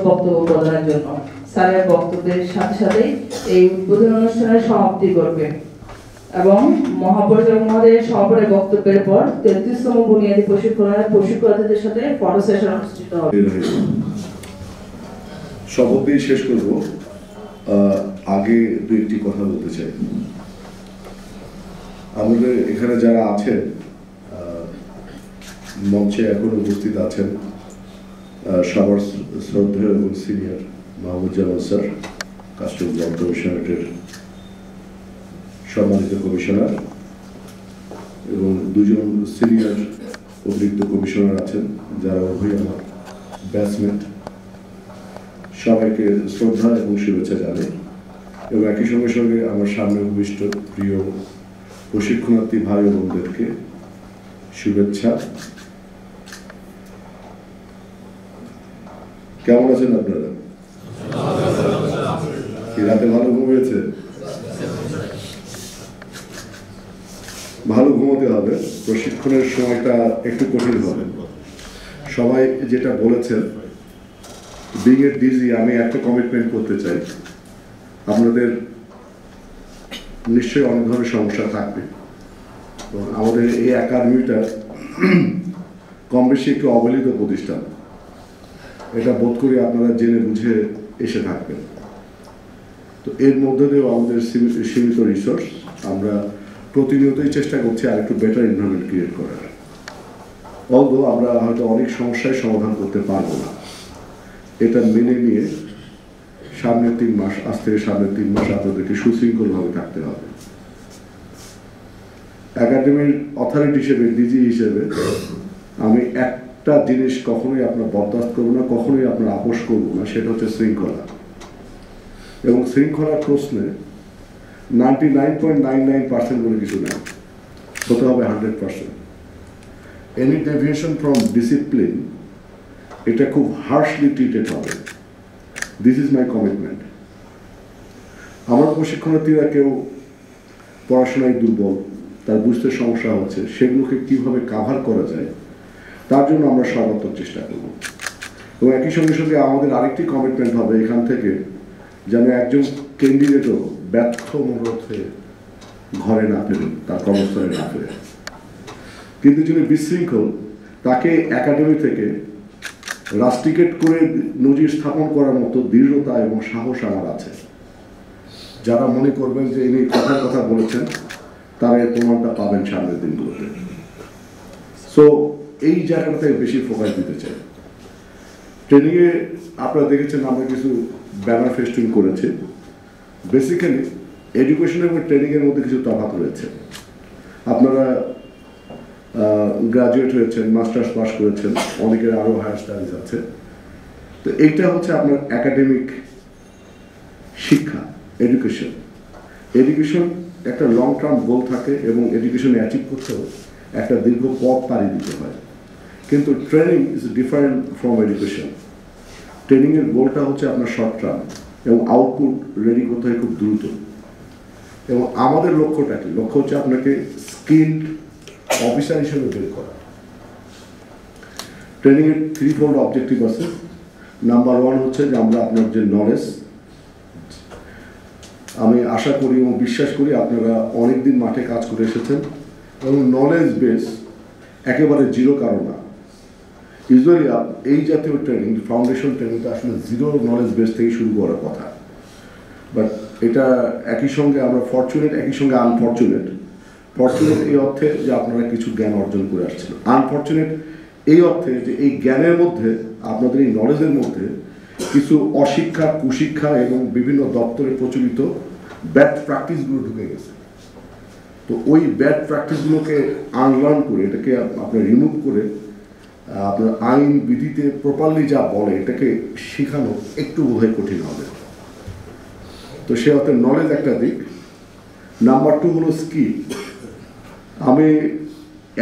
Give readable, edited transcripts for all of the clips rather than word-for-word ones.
বক্তব্য প্রদানের জন্য স্যারের বক্তব্যের সাথে সাথে এই উদ্বোধন অনুষ্ঠানের সমাপ্তি করবে এবং মহাপরিচালক মহোদয়ের সভাপতির বক্তব্যের পর 33তম বুনিয়াদী প্রশিক্ষণার্থীদের সাথে ফটো সেশন অনুষ্ঠিত হবে। শপথ দিয়ে শেষ করব, আগে দু একটি কথা বলতে চাই। আমাদের এখানে যারা আছেন, মঞ্চে এখন উপস্থিত আছেন সবার শ্রদ্ধেয় এবং সিনিয়র মাহমুদ জামান স্যার, কাস্টমস বন্ড কমিশনারেটের সম্মানিত কমিশনার, এবং দুজন সিনিয়র অতিরিক্ত কমিশনার আছেন যারা উভয় আমার ব্যাচমেট। সবাইকে শ্রদ্ধা এবং শুভেচ্ছা জানাই, এবং একই সঙ্গে সঙ্গে আমার সামনে উপবিষ্ট প্রিয় প্রশিক্ষণার্থী ভাই ও বোনদেরকে শুভেচ্ছা। কেমন আছেন আপনারা? রাতে ভালো ঘুমিয়েছে? ভালো ঘুমোতে হবে, প্রশিক্ষণের সময়টা একটু কঠিন হবে। সবাই যেটা বলেছেন, বিং এ ডিজি, আমি একটা কমিটমেন্ট করতে চাই। আপনাদের নিশ্চয়ই অনেক ধরনের সমস্যা থাকবে, এবং আমাদের এই একাডেমিটা কম বেশি একটু অবহেলিত প্রতিষ্ঠান, এটা বোধ করি আপনারা জেনে বুঝে এসে থাকবেন। তো এর মধ্যে দিয়েও আমাদের সীমিত রিসোর্স, আমরা প্রতিনিয়তই চেষ্টা করছি আর একটু বেটার এনভায়রনমেন্ট ক্রিয়েট করার। অলদো আমরা হয়তো অনেক সমস্যায় সমাধান করতে পারবো না, এটা মেনে নিয়ে সামনের 3 মাস, আজ থেকে সামনের 3 মাস আপনাদেরকে সুশৃঙ্খলভাবে থাকতে হবে। একাডেমির অথরিটি হিসেবে, ডিজি হিসেবে আমি একটা জিনিস কখনোই আপনার বরদাস্ত করবো না, কখনোই আপনার আপোষ করবো না, সেটা হচ্ছে শৃঙ্খলা। এবং শৃঙ্খলার প্রশ্নে 99.99% বলে কিছু নেই, হতে হবে 100%। এনি ডেভিয়েশন ফ্রম ডিসিপ্লিন, এটা খুব হার্শলি ট্রিটেড হবে। This is my commitment. আমার প্রশিক্ষণার্থীরা কেউ পড়াশোনায় দুর্বল, তার বুঝতে সমস্যা হচ্ছে, সেগুলোকে কিভাবে কাভার করা যায় তার জন্য আমরা সর্বাত্মক চেষ্টা করব। এবং একই সঙ্গে সঙ্গে আমাদের আরেকটি কমিটমেন্ট হবে এখান থেকে, যেন একজন ক্যান্ডিডেটও ব্যর্থ মনোরথ হয়ে ঘরে না ফেরে, তার কর্মস্থলে না ফেরে। কিন্তু যিনি বিশৃঙ্খল, তাকে একাডেমি থেকে রাস্টিকেট করে নজির স্থাপন করার মতো দৃঢ়তা এবং সাহস আমার আছে। যারা মনে করবেন যে ইনি কথার কথা বলেছেন, তারা এর প্রমাণটা পাবেন সামনের দিনগুলোতে। সো এই জায়গাটাতে বেশি ফোকাস দিতে চাই। ট্রেনিংয়ে আপনারা দেখেছেন আমরা কিছু ব্যানার ফেস্টুন করেছি। বেসিক্যালি এডুকেশন এবং ট্রেনিংয়ের মধ্যে কিছু তফাৎ রয়েছে। আপনারা গ্রাজুয়েট হয়েছেন, মাস্টার্স পাস করেছেন, অনেকের আরও হায়ার স্টাডিজ আছে। তো এইটা হচ্ছে আপনার একাডেমিক শিক্ষা, এডুকেশন। এডুকেশন একটা লং টার্ম গোল থাকে, এবং এডুকেশন অ্যাচিভ করতেও একটা দীর্ঘ পথ পাড়ি দিতে হয়। কিন্তু training is different from education. ট্রেনিংয়ের গোলটা হচ্ছে আপনার শর্ট টার্ম, এবং আউটপুট রেডি করতে হয় খুব দ্রুত। এবং আমাদের লক্ষ্যটা কি? লক্ষ্য হচ্ছে আপনাকে স্কিলড অফিসার হিসেবে বের করা। ট্রেনিংয়ের 3-fold অবজেক্টিভ আছে। নাম্বার 1 হচ্ছে যে আমরা আপনার যে নলেজ, আমি আশা করি এবং বিশ্বাস করি আপনারা অনেকদিন মাঠে কাজ করে এসেছেন, এবং নলেজ বেস একেবারে জিরো কারো না। ইউজুয়ালি এই জাতীয় ট্রেনিং, ফাউন্ডেশন ট্রেনিংটা আসলে জিরো নলেজ বেস থেকে শুরু করার কথা। বাট এটা একই সঙ্গে আমরা ফরচুনেট, একই সঙ্গে আনফরচুনেট। ফরচুনেট এই অর্থে যে আপনারা কিছু জ্ঞান অর্জন করে আসছিল, আনফরচুনেট এই অর্থে যে এই জ্ঞানের মধ্যে, আপনাদের এই নলেজের মধ্যে কিছু অশিক্ষা, কুশিক্ষা এবং বিভিন্ন দপ্তরে প্রচলিত ব্যাড প্র্যাকটিসগুলো ঢুকে গেছে। তো ওই ব্যাড প্র্যাকটিসগুলোকে আনলার্ন করে, এটাকে আপনার রিমুভ করে আপনার আইন বিধিতে প্রপারলি যা বলে এটাকে শেখানো একটু বোধহয় কঠিন হবে। তো সে অর্থে নলেজ একটা দিক। নাম্বার 2 হলো স্কিল। আমি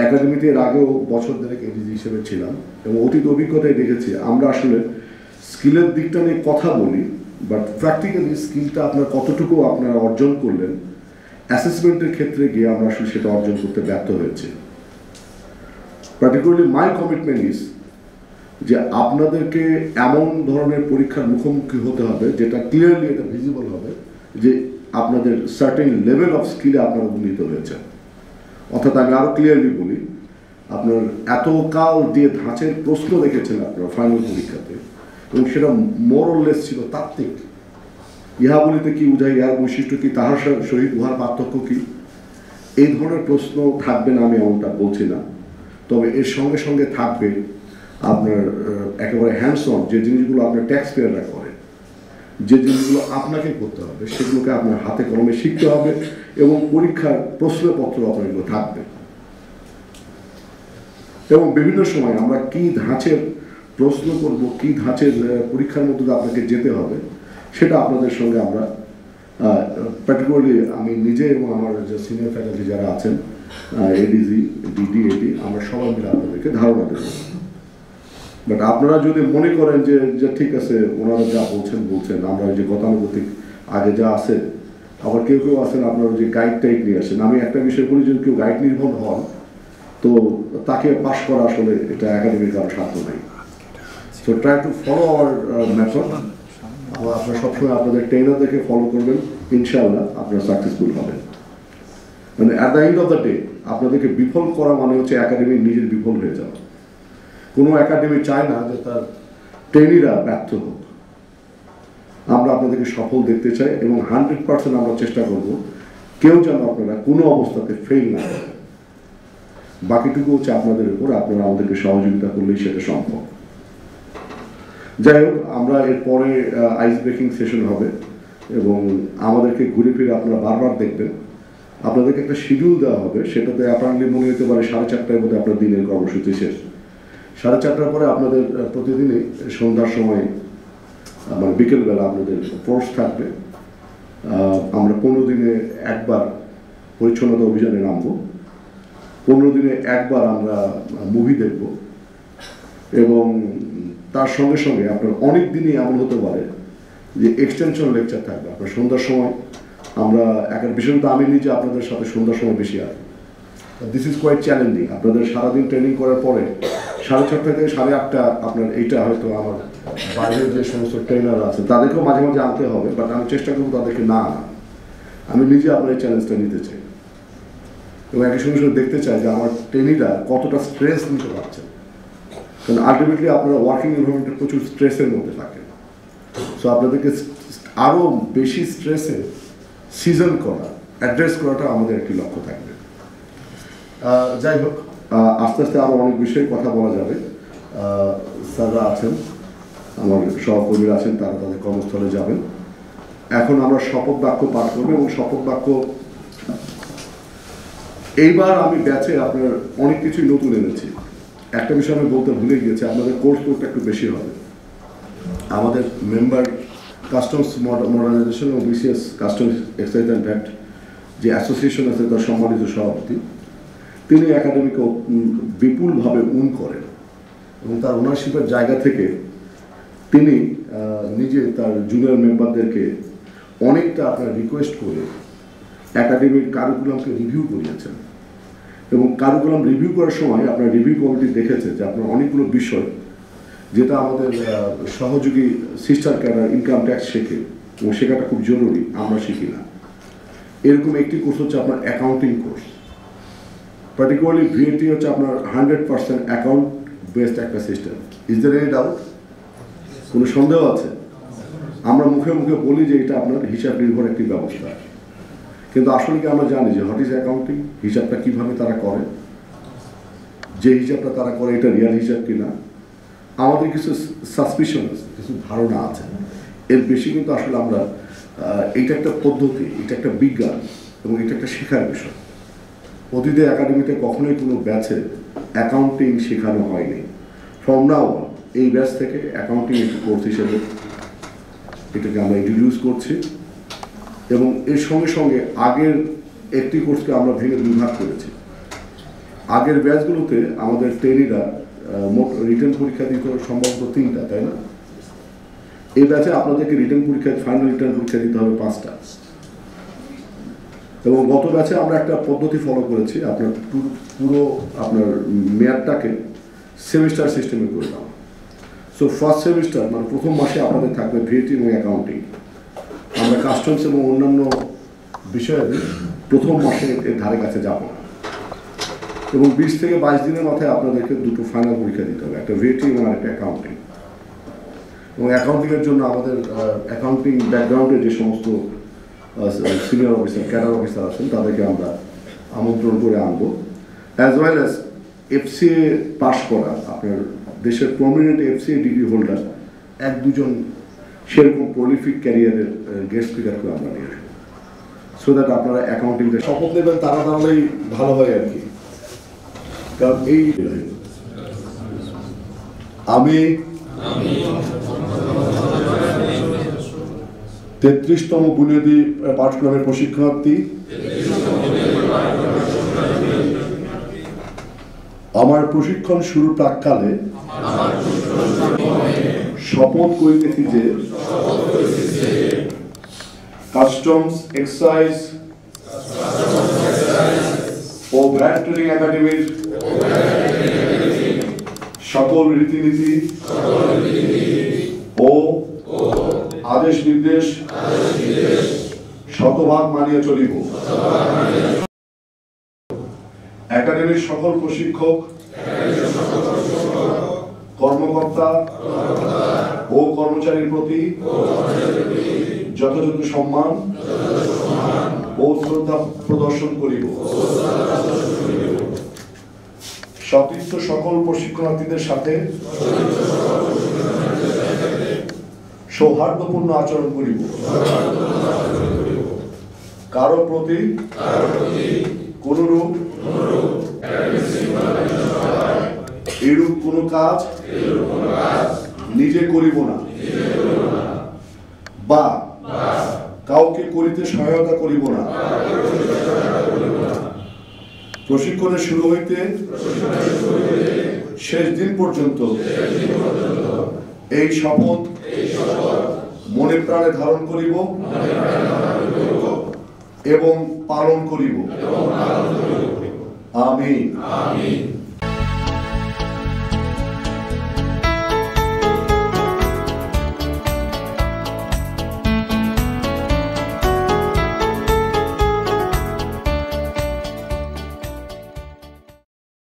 একাডেমিতে এর আগেও বছর দেড়েক এডিজি হিসেবে ছিলাম, এবং অতীত অভিজ্ঞতায় দেখেছি আমরা আসলে স্কিলের দিকটা নিয়ে কথা বলি, বাট প্র্যাকটিক্যালি স্কিলটা আপনার কতটুকু আপনারা অর্জন করলেন, অ্যাসেসমেন্টের ক্ষেত্রে গিয়ে আমরা আসলে সেটা অর্জন করতে ব্যর্থ হয়েছি। Particularly my commitment is যে আপনাদেরকে এমন ধরনের পরীক্ষার মুখোমুখি হতে হবে যেটা ক্লিয়ারলি এটা ভিজিবল হবে যে আপনাদের সার্টেন লেভেল অফ স্কিলে আপনারা উন্নীত হয়েছেন। অর্থাৎ আমি আরও ক্লিয়ারলি বলি, আপনার এতকাল যে ধাঁচের প্রশ্ন রেখেছেন আপনারা ফাইনাল পরীক্ষাতে, এবং সেটা মোরলেস ছিল তাত্ত্বিক, ইহা বলিতে কি বুঝায়, ইহার বৈশিষ্ট্য কি, তাহার সহিত উহার পার্থক্য কি, এই ধরনের প্রশ্ন থাকবে না আমি এমনটা বলছি না। তবে এর সঙ্গে সঙ্গে থাকবে আপনার একেবারে হ্যান্ডস অন যে জিনিসগুলো আপনার ট্যাক্স পেয়াররা করে, যে জিনিসগুলো আপনাকে করতে হবে সেগুলোকে আপনার হাতে কলমে শিখতে হবে, এবং পরীক্ষার প্রশ্নপত্র আপনার এগুলো থাকবে। এবং বিভিন্ন সময় আমরা কি ধাঁচের প্রশ্ন করব, কি ধাঁচের পরীক্ষার মধ্যে আপনাকে যেতে হবে, সেটা আপনাদের সঙ্গে আমরা পার্টিকুলারলি আমি নিজে এবং আমার যে সিনিয়র ফ্যাকাল্টি যারা আছেন, এডিজি, ডিডি, এডি, আমরা সবাই মিলে আপনাদেরকে ধারণা দেব। বাট আপনারা যদি মনে করেন যে ঠিক আছে ওনারা যা বলছেন আমরা যে গতানুগতিক আগে যা আছে, আবার কেউ কেউ আছেন আপনারা যে গাইড টাইড নিয়ে আসেন, আমি একটা বিষয় বলি, যদি কেউ গাইড নির্ভর হন তো তাকে পাশ করা আসলে এটা একাডেমির কারো স্বার্থ নেই। So try to follow our method. আপনারা সবসময় আপনাদের ট্রেনারদেরকে ফলো করবেন, ইনশাআল্লাহ আপনারা সাকসেসফুল হবেন। মানে at the end of the day আপনাদেরকে বিফল করা মানে হচ্ছে একাডেমি নিজের বিফল হয়ে যাওয়া। কোনো একাডেমি চায় না যে তার ট্রেনিরা ব্যর্থ হোক। আমরা আপনাদেরকে সফল দেখতে চাই, এবং 100% আমরা চেষ্টা করব কেউ যেন আপনারা কোনো অবস্থাতে ফেল না করেন। বাকিটুকু হচ্ছে আপনাদের উপর, আপনারা আমাদেরকে সহযোগিতা করলেই সেটা সম্ভব। যাই হোক, আমরা এরপরে আইস ব্রেকিং সেশন হবে, এবং আমাদেরকে ঘুরে ফিরে আপনারা বারবার দেখবেন। আপনাদেরকে একটা শিডিউল দেওয়া হবে, সেটাতে অ্যাপারেন্টলি মনে হতে পারে 4:30টার মধ্যে আপনার দিনের কর্মসূচি শেষ। 4:30টার পরে আপনাদের প্রতিদিনই সন্ধ্যার সময় মানে বিকেলবেলা আপনাদের ফোর্স থাকবে। আমরা 15 দিনে একবার পরিচ্ছন্নতা অভিযানে নামবো, 15 দিনে একবার আমরা মুভি দেখব, এবং তার সঙ্গে সঙ্গে আপনার অনেক দিনই এমন হতে পারে যে এক্সটেনশন লেকচার থাকবে আপনার সন্ধ্যার সময়। আমরা বিশেষত আমি নিজে আপনাদের সাথে সন্ধ্যার সময় বেশি আসি। This is quite challenging. আপনাদের সারাদিন ট্রেনিং করার পরে 6:30 থেকে 8:30 আপনার এইটা হয়তো আমার বাইরের যে সমস্ত ট্রেনার আছে তাদেরকেও মাঝে মাঝে আনতে হবে, বাট আমি চেষ্টা করবো তাদেরকে না আনা। আমি নিজে আপনার এই চ্যালেঞ্জটা নিতে চাই, এবং একই সঙ্গে সঙ্গে দেখতে চাই যে আমার ট্রেনিরা কতটা স্ট্রেস নিতে পারছে। কারণ আলটিমেটলি আপনারা ওয়ার্কিং এনভায়রনমেন্টে প্রচুর স্ট্রেসের মধ্যে থাকেন। সো আপনাদেরকে আরও বেশি স্ট্রেসে সিজন করা, অ্যাড্রেস করাটা আমাদের একটি লক্ষ্য থাকবে। যাই হোক, আস্তে আস্তে আরও অনেক বিষয়ে কথা বলা যাবে। স্যাররা আছেন, আমার সহকর্মীরা আছেন, তারা তাদের কর্মস্থলে যাবেন। এখন আমরা শপথ বাক্য পাঠ করবো, এবং শপথ বাক্য এইবার আমি ব্যাচে আপনার অনেক কিছুই নতুন এনেছি। একটা বিষয় আমি বলতে ভুলে গিয়েছি, আপনাদের কোর্স কোডটা একটু বেশি হবে। আমাদের মেম্বার কাস্টমস মডার্নাইজেশন এবং BCS customs excise and VAT যে অ্যাসোসিয়েশন আছে তার সম্মানিত সভাপতি, তিনি একাডেমিকে বিপুলভাবে করেন, এবং তার ওনারশিপের জায়গা থেকে তিনি নিজে তার জুনিয়র মেম্বারদেরকে অনেকটা আপনার রিকোয়েস্ট করে একাডেমির কারিকুলামকে রিভিউ করিয়েছেন। এবং কারিকুলাম রিভিউ করার সময় আপনার রিভিউ কমিটি দেখেছে যে আপনার অনেকগুলো বিষয় যেটা আমাদের সহযোগী সিস্টার ক্যাডার ইনকাম ট্যাক্স শেখে, এবং শেখাটা খুব জরুরি, আমরা শিখি না। এরকম একটি কোর্স হচ্ছে আপনার অ্যাকাউন্টিং কোর্স। পার্টিকুলারলি ভিএটি হচ্ছে আপনার 100% অ্যাকাউন্ট বেসড একটা system. Is there any doubt? কোনো সন্দেহ আছে? আমরা মুখে মুখে বলি যে এটা আপনার হিসাব নির্ভর একটি ব্যবস্থা, কিন্তু আসলে কি আমরা জানি যে হোয়াট ইজ অ্যাকাউন্টিং, হিসাবটা কীভাবে তারা করে, যে হিসাবটা তারা করে এটা রিয়াল হিসাব কিনা? আমাদের কিছু সাসপিশন আছে, কিছু ধারণা আছে। এর বেশি কিন্তু আসলে আমরা এটা একটা পদ্ধতি, এটা একটা বিজ্ঞান, এবং এটা একটা শেখার বিষয়। অতীতে একাডেমিতে কখনোই কোনো ব্যাচে অ্যাকাউন্টিং শেখানো হয়নি। ফ্রম নাও এই ব্যাচ থেকে অ্যাকাউন্টিং একটি কোর্স হিসেবে এটাকে আমরা ইন্ট্রোডিউস করছি, এবং এর সঙ্গে সঙ্গে আগের একটি কোর্সকে আমরা ভেঙে 2 ভাগ করেছি। আগের ব্যাচগুলোতে আমাদের ট্রেনিরা মোট রিটেন পরীক্ষা দিতে সম্ভবত 3টা, তাই না? এই ব্যাচে আপনাদেরকে রিটেন পরীক্ষা, ফাইনাল রিটার্ন পরীক্ষা দিতে হবে 5টা। এবং গত ব্যাচে আমরা একটা পদ্ধতি ফলো করেছি, আপনার পুরো আপনার মেয়াদটাকে সেমিস্টার সিস্টেমে করে দেওয়া। সো ফার্স্ট সেমিস্টার মানে প্রথম মাসে আপনাদের থাকবে ভিএটি এবং অ্যাকাউন্টিং। আমরা কাস্টমস এবং অন্যান্য বিষয়ে প্রথম মাসে এর ধারে কাছে যাব না, এবং 20 থেকে 22 দিনের মাথায় আপনাদেরকে দুটো ফাইনাল পরীক্ষা দিতে হবে, একটা ভিএটি এবং আরেকটা অ্যাকাউন্টিং। এবং অ্যাকাউন্টিংয়ের জন্য আমাদের অ্যাকাউন্টিং ব্যাকগ্রাউন্ডে যে সমস্ত সিনিয়র অফিসার, ক্যাডার অফিসার আছেন তাদেরকে আমরা আমন্ত্রণ করে আনবো, as well as FCA pass করা আপনার দেশের প্রমিনেন্ট এফসিএ ডিগ্রি হোল্ডার 1-2 সেরকম প্রলিফিক ক্যারিয়ারের গেস্ট স্পিকারকে আমরা নিয়ে আসবো, সো দ্যাট আপনারা অ্যাকাউন্টিংটা শপথ নেবেন তারা দাঁড়ালেই ভালো হয় আর কি। কারণ এই আমি 33তম বুনিয়াদী পাঠক্রমের প্রশিক্ষণার্থী আমার প্রশিক্ষণ শুরু প্রাককালে শপথ করিতেছি যে কাস্টমস, এক্সাইজ ও ভ্যাট ট্রেনিং একাডেমির সকল রীতিনীতি ও আদেশ নির্দেশ শতভাগ মানিয়ে চলিব। একাডেমির সকল প্রশিক্ষক, কর্মকর্তা ও কর্মচারীর প্রতি যথাযথ সম্মান ও শ্রদ্ধা প্রদর্শন করিব। সতীর্থ সকল প্রশিক্ষণার্থীদের সাথে সৌহার্দ্যপূর্ণ আচরণ করিব। কারো প্রতি কোনরূপ এরূপ কোনো কাজ নিজে করিব না বা কাউকে করিতে সহায়তা করিব না। প্রশিক্ষণের শুরু হইতে শেষ দিন পর্যন্ত এই শপথ মনে প্রাণে ধারণ করিব এবং পালন করিব। আমিন।